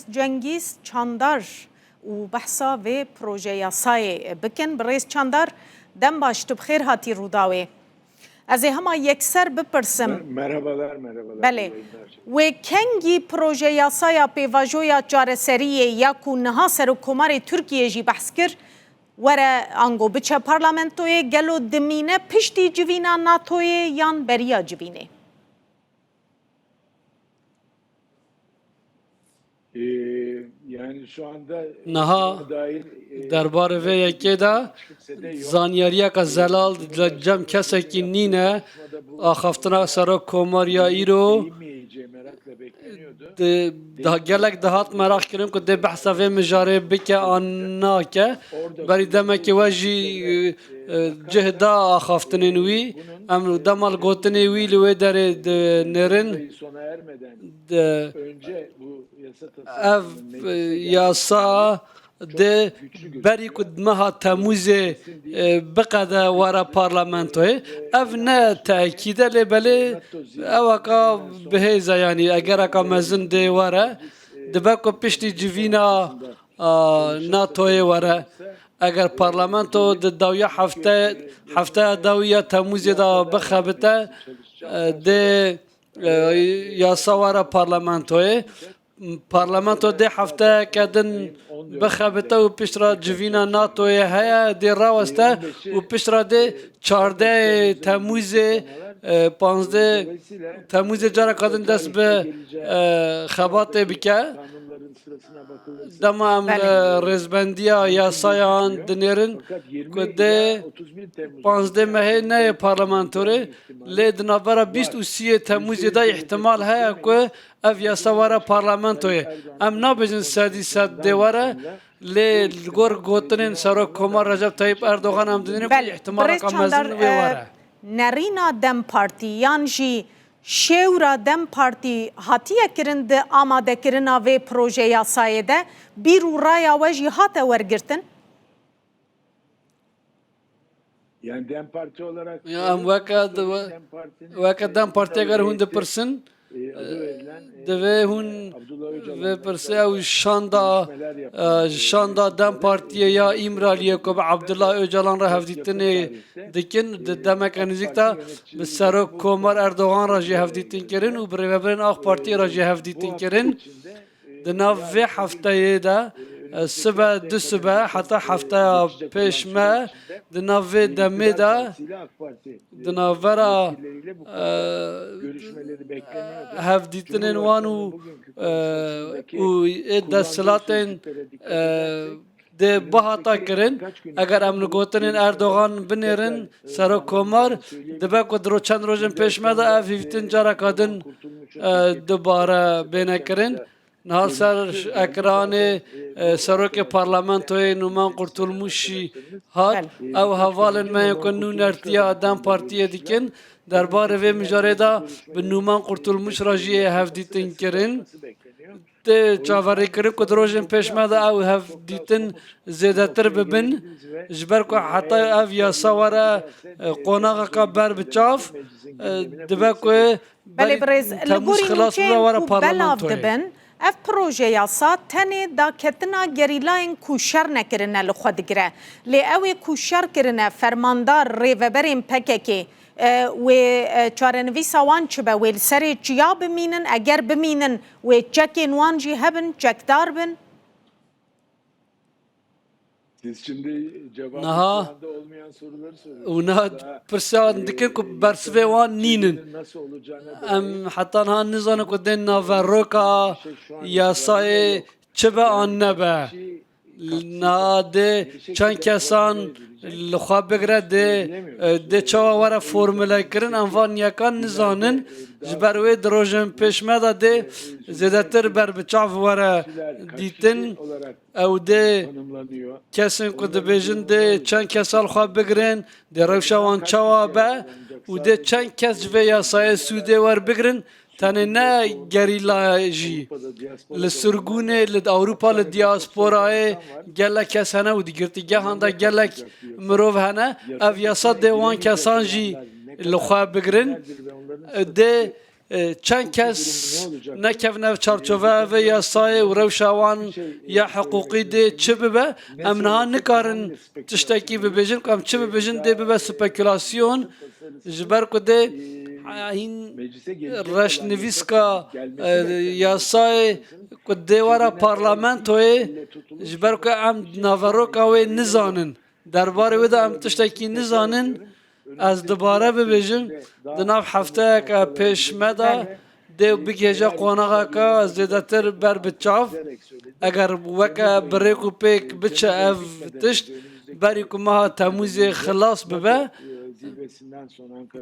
برئیس جنگیز چاندار و بحثا و پروژه یاسای بکن برئیس چاندار دم باشتو بخیر هاتی روداوی از همه یکسر بپرسم merhabalar بله و کنگی پروژه یاسای پیواجویا جارسریه یا کو نها سر کمار ترکیه جی بحث کر وره انگو بچه پارلمنتوی گلو دمینه پشتی جوینا ناتوی یان بریا جوینه yani şu anda Naha dair derbarê vê yekê de zanyariyeka zelal cem kesekî nîne axaftina sera komariya îro değinmeyeceği merakla bekleniyordu. gelek dihat merak kirin ku dê behsa vê mijarê bike an nake berî demekî we jî cih da axaftinên wî em demal gotinê wî li wê derê nêrin Sayı sona ermeden önce bu yasa ev tasarısının yasa de berî ku meha Temûzê biqede were parlamentoyê ev ne tekîde lê belê eweka bihêze yanî egereka mezin dê were dibe ku piştî civîna NATOyê were eger parlamento di dawiya hefteya dawiya Temûzê da bixebite dê yasa were parlamentoyê Parlamento dê hefteyeke din bixebite û piştra civîna NATOyê heye dê raweste û piştra dê çardehê Temûzê panzdê Temûzê careka din dest bi xebatê bike dema em li rêzbendiya yasayan dinêrin ku dê panzdê mehê neyê parlamentorê lê di navbera bîst û sîyê Temûzê de ihtimal heye ku ev yasa were parlamentoyê em nabêjin sedî sed dê were lê li gor gotinên Serokkomar Recep Tayyip Erdogan em dinêrin ku ihtimaleka mezin wê were نرینا دم پارتی یان جی شیورا دم پارتی هاتیه کرن ده آماده کرنا و پروژه یاسایه ده بیرو رایا و جی هاته ورگرتن yani Dem Parti olarak em weke dem partiye ger hûn dipirsin adı verilen divê hûn vê pirsê ew şanda dem partiye ya İmraliye ku bi Abdullah Öcalan re hevdîtinê dikin di demeke nêzik de bi Serokkomar Erdogan re jî hevdîtin kirin û bi rêveberên Ak Partiyê re jî hevdîtin kirin di nav vê hefteyê de sibe du sibe heta hefteya pêş me di nav vê demê de di navbera hevdîtinên wan û desthilatên dê bihata kirin eger em li gotinên Erdogan binêrin Serokkomar dibe ku di çend rojên pêş me de ev hîvîtin careka din dubare bêne kirin niha ser ekranê Serokê Parlamentoyê Numan Kurtulmuşî hat ew hevalên me ku nû nertiya Dem Partiyê dikin derbarê vê mijarê de bi Numan Kurtulmuş re jî hevdîtin kirin tê çaverîkirin ku di rojên pêş me de ew hevdîtin zêdetir bibin ji ber ku heta ev yasa were qonaxeka ber bi çav dibe ku بله برز Temûz xilas bibe were parlamentoyê دبن اف پروژه یاسا تنه دا کتنا گریلاین کوشر نکرنه لخوا دگره لی اوی کوشر کرنه فرماندار ریوبرین پککی و چارنویسا وان چبه ویل سری چیا بمینن اگر بمینن و چکین وان جی هبن چکدار بن siz şimdi cevabı Naha. şu anda olmayan soruları soruyorsunuz. û niha pirsiyan dikin ku bersivê wan nînin Nasıl olacağını em heta niha nizanin ku dên naveroka yasayê çi be an nebe niha dê çend kesan li xwe bigire dê çawa were formûlekirin em van yekan nizanin ji ber wê di rojên pêş me de dê zêdetir ber bi çav were dîtin ew dê tanımlanıyor. kesên ku dibêjin dê çend kesal xwe bigirin dê rewşa wan çawa be û dê çend kes ji vê yasayê sûdê werbigirin tenê ne gerîla jî li Sirgûnê li Ewropa li diasporayê gelek kes hene û di girtîgehan de gelek mirov hene ev yasa dê wan kesan jî li xwe bigirin dê çend kes nekevne çarçove ve yasayê û rewşa wan ya heqûqî dê çi bibe em niha nikarin tiştekî bibêjin ku em çi bibêjin dê bibe spekülasyon ji ber ku dê hîn reşnivîska yasayê ku dêwara parlamentoyê ji ber ku em naveroka wê nizanin derbarê wê de em tiştekî nizanin ez dibare bibêjim di nav hefteyeka pêşme de dê bigêje qonexeka zêdetir ber bi çav eger weke birêk û pêk biçe ev tişt berî ku meha Temûzê xilas bibe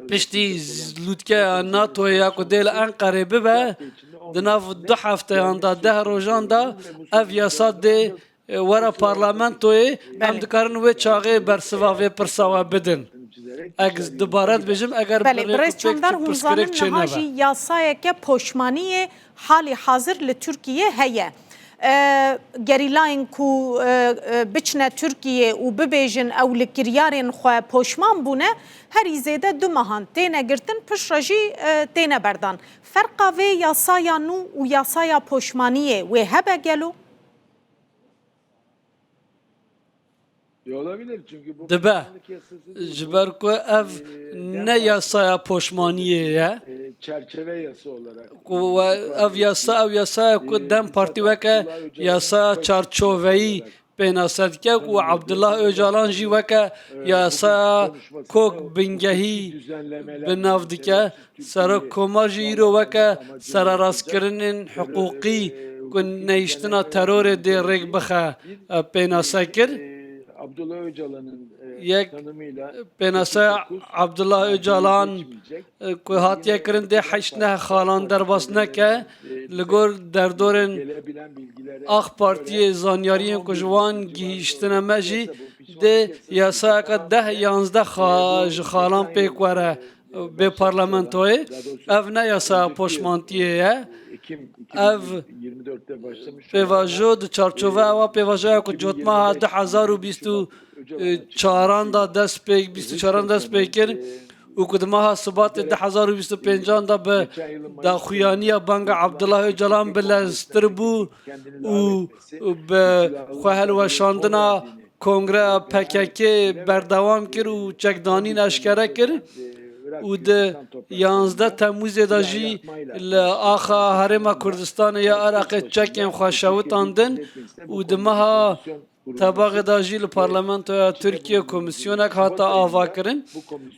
piştî lûtkeya NATOyê ya ku dê li Enqerê bibe di nav du hefteyan da 10 rojan da ev yasa dê were parlamentoyê em dikarin wê çaxê bersiva vê pirsa we bidin. Ez dibare dibêjim eger Belê Birêz Çandar hûn zanin niha jî yasayeke poşmaniyê halê hazir li Tirkiyeyê heye. Gerîlayên ku biçine Tirkiyeyê û bibêjin ew li kiryarên xwe poşman bûne herî zêde du mehan têne girtin piştre jî têne berdan. Ferqa vê yasaya nû û yasaya poşmaniyê wê hebe gelo? Olabilir çünkü bu Dibe ji ber ku ev ne yasaya poşmaniyê ye çerçeve yasa olarak ku ev yasaya ku dem partî weke yasaya çarçoveyî pênase dike ku Abdullah Öcalan jî weke yasaya kok bingehî bi nav dike serok komar jî îro weke serarastkirinên hiqûqî ku neyiştina terorê dê rêk bixe pênase kir. Abdullah Öcalan'ın Yek tanımıyla pênase Abdullah Öcalan ku hatiye kirin dê heşt xalan derbas neke li gor derdorên gelebilen bilgilere Ax Partiyê zanyariyên ku ji wan gihîştine me jî dê yasayeka 10-11 ji xalan pêk were bê parlamentoyê ev ne yasaya poşmantiyê ye ev 24'te başlamış pêvajo di çarçove ewa pêvajoya ku cotmeha 2024 da dest pêk 24 dest pêk kir û ku di meha Sibatê 2025 da bi daxuyaniya Banga Abdullah Öcalan bileztir bû û bi xwe helweşandina Kongreya PKK berdewam kir û çekdanîn eşkere kir û di 11 Temûzê de jî li axa Herêma Kurdistanê ya Iraqê çekên xwe şewitandin û di meha Tebagê de jî li parlamentoya Tirkiye komîsyonek hata avakirin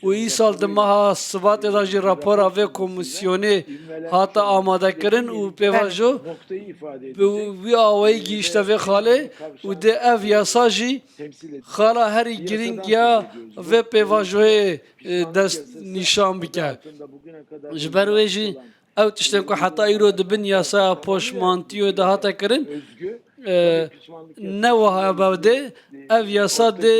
û îsal di meha Sibatê de jî rapora vê komîsyonê hata amadekirin û pêvajo noktayı ifade bi wî awayî gihîşte vê xalê û dê ev yasa jî xala herî giring ya vê pêvajoyê dest nîşan bike. Ji ber wê jî ew tiştên ku heta îro dibin yasaya poşmantiyê de hate kirin ne wiha bevdê ev yasa dê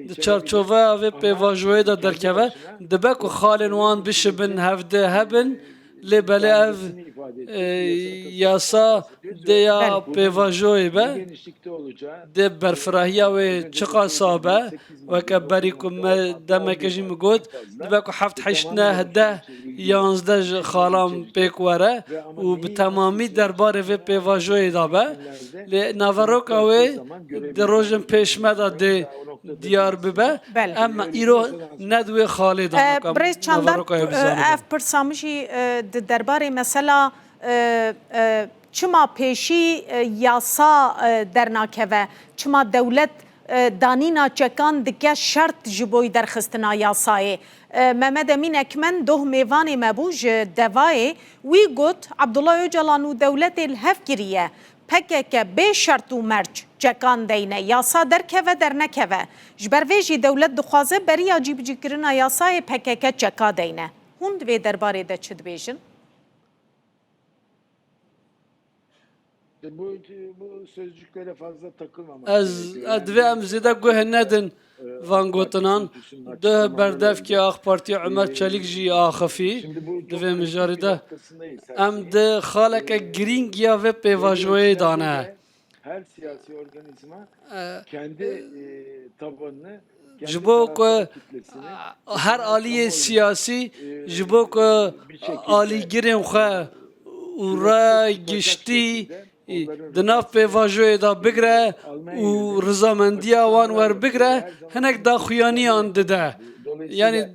di çarçoveya vê pêvajoyê de derkeve dibe ku xalên wan bişibin hevdê hebin lê belê ev yasa dê ya pêvajoyê be dê berfirahiya wê çi qasa be weke berî ku me demeke jî min got dibe ku heft heştne 10-11 ji xalan pêk were û bi temamî derbarê vê pêvajoyê da be lê naveroka wê di rojên pêşme de dê diyar bibe em îro ne di wê xalê da Birêz Çandar ev pirsa min jî di derbarê mesela çima pêşî yasa dernakeve çima dewlet danîna çekan dike şert ji bo derxistina yasayê. Mehmed Emîn Ekmen doh mêvanê me bû ji devayê wî got Abdullah Öcalan û dewletê li hev kiriye PKK bê şert û merc çekan deyne yasa derkeve dernekeve ji ber vê jî dewlet dixwaze beriya cîbicîkirina yasayê PKK çeka deyne. Hûn di vê derbarê de çi dibêjin? Bu sözcüklere fazla takılmamak Ez divê em zêde guh nedin van gotinan di berdevkê Ax Partiya Ömer Çelik jî axifî divê mijarî de em di xaleke girîng ya vê pêvajoyê dane her siyasi organizma kendi tabanını ji bo ku her aliyê siyasî ji bo ku alîgirên xwe û ragiştî di nav pêvajoyê da bigire û rizamendiya wan werbigire hinek daxuyaniyan dide. Yani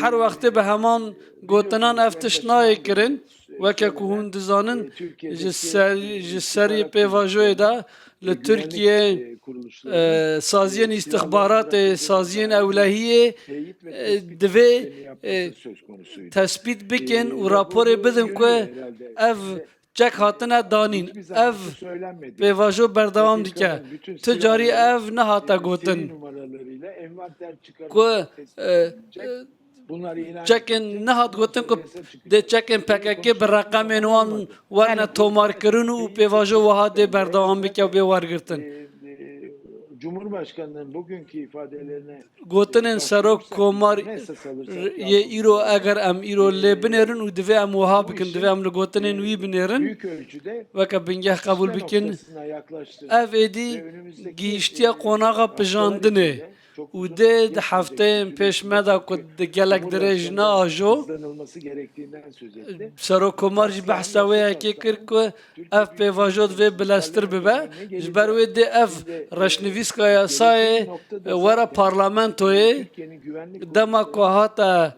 her wextê bi heman gotinan ev tişt nayê kirin weke ku hûn dizanin ji serî pêvajoyê de li Tirkiye saziyên îstixbaratê, saziyên ewlehiyê divê tespît bikin û raporê bidin ku ev çek hatine danîn, ev pêvajo berdewam dike. Ti carî ev nehate gotin ku çekên nehat gotin ku dê çekên PKK bi reqemên wan werne tomarkirin û pêvajo wiha dê berdewam bike û bê wergirtin. Cumhurbaşkanının bugünkü ifadelerine Gotinên serok komar yê îro eger em îro lê binêrin û divê em wiha bikin, divê em li gotinên wî binêrin büyük ölçüde weke bingeh qebûl bikin. noktasına yaklaştırdı. Ev êdî gihîştiya qonaxa pijandinê û dê di hefteyên pêşme de ku di gelek dirêj neajo Hızlanılması gerektiğinden söz etti. Serokkomar jî behsa wê yekê kir ku ev pêvajo divê bileztir bibe ji ber wê dê ev reşnivîska yasayê were parlamentoyê Türkiye'nin güvenlik dema ku hate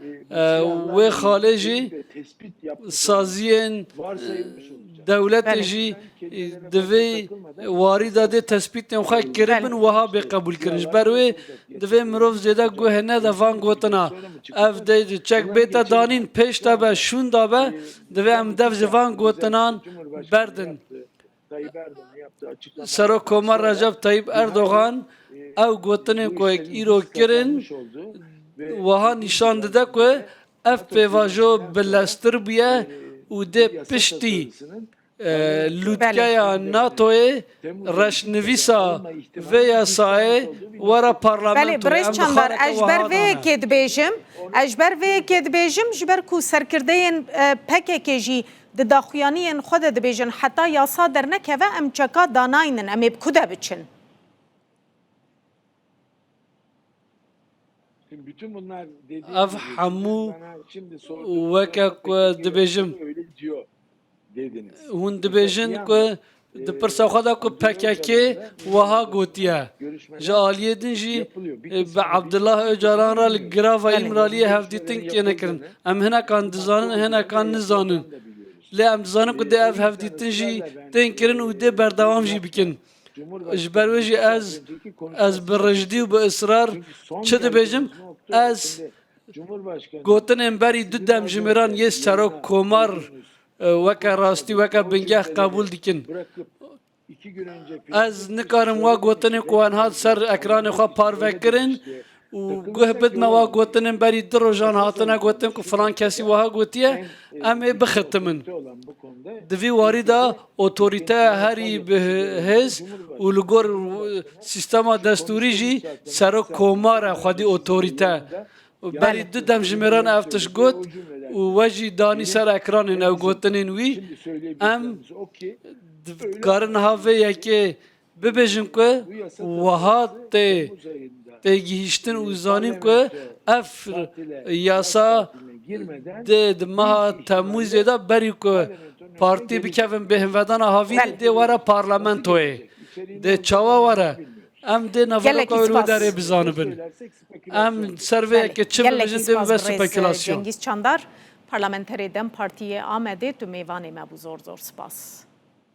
wê xalê jî tespit yaptığı saziyên varsayılmış olacak. devletê jî divê warî da dê tespîtên xwe kiribin wiha bêqebûl kirin. Ji ber wê divê mirov zêde guhê nede van gotina ev dê çek bête danîn pêş de be şûn da be divê em dev ji van gotinan berdin. Tayyip Erdoğan'ın yaptığı açıklama Serokkomar Recep Tayyip Erdoğan ev gotinên ku îro kirin wiha nîşan dide ku ev pêvajo bileztir bûye û dê piştî lûtkeya NATOyê reşnivîsa vê yasayê were Belê parlamentoyê. birêz çandar ez ji ber vê yekê dibêjim ez ji ber vê yekê dibêjim ji ber ku serkirdeyên PKK jî di daxuyaniyên xwe de dibêjin heta yasa dernekeve em çeka danayînin em ê bi ku de biçin. Şimdi bütün bunlar dediğim Ev gibi hemû bana şimdi sorduğunuz weke ku dibêjim öyle diyor dediniz. hûn dibêjin ku di pirsa xwe de ku PKK wiha gotiye. Ji aliyê din jî bi Abdullah Öcalan ra li girava îmraliyê hevdîtin kêne kirin. Em hinekan dizanin hinekan nizanin. Lê em dizanin ku dê ev hevdîtin jî tên kirin û dê berdewam jî bikin. Ji ber wê jî ez bi rijdî û bi israr çi dibêjim ez gotinên berî du demjimiran yê serokkomar weke rastî weke bingeh qebûl dikin. Ez nikarim wa gotinê ku wan hat ser ekranê xwe parve kirin û guh bidme wa gotinên berî di rojan hatine gotin ku filan kesî wiha gotiye em ê bixitimin. Di vî warî de otorîteya herî bihêz û li gor sîstema destûrî jî serokkomar e xwedî otorîte. Berî du demjimiran ev tiş got û we jî danî ser ekranên ev gotinên wî em dikarin niha vê yekê bibêjin ku wiha tê gihîştin û zanîn ku ev yasa dê di meha Temmûzê de berî ku partî bikevin bêhinvedana havînê dê were parlamentoyê. Dê çawa were em dê neveroka wê derê bizanibin. Em ser vê yekê çi bibêjin dê bibe spekülasyon. Cengiz Çandar parlamenterê Dem Partiyê Amedê tu mêvanê me bû zor spas.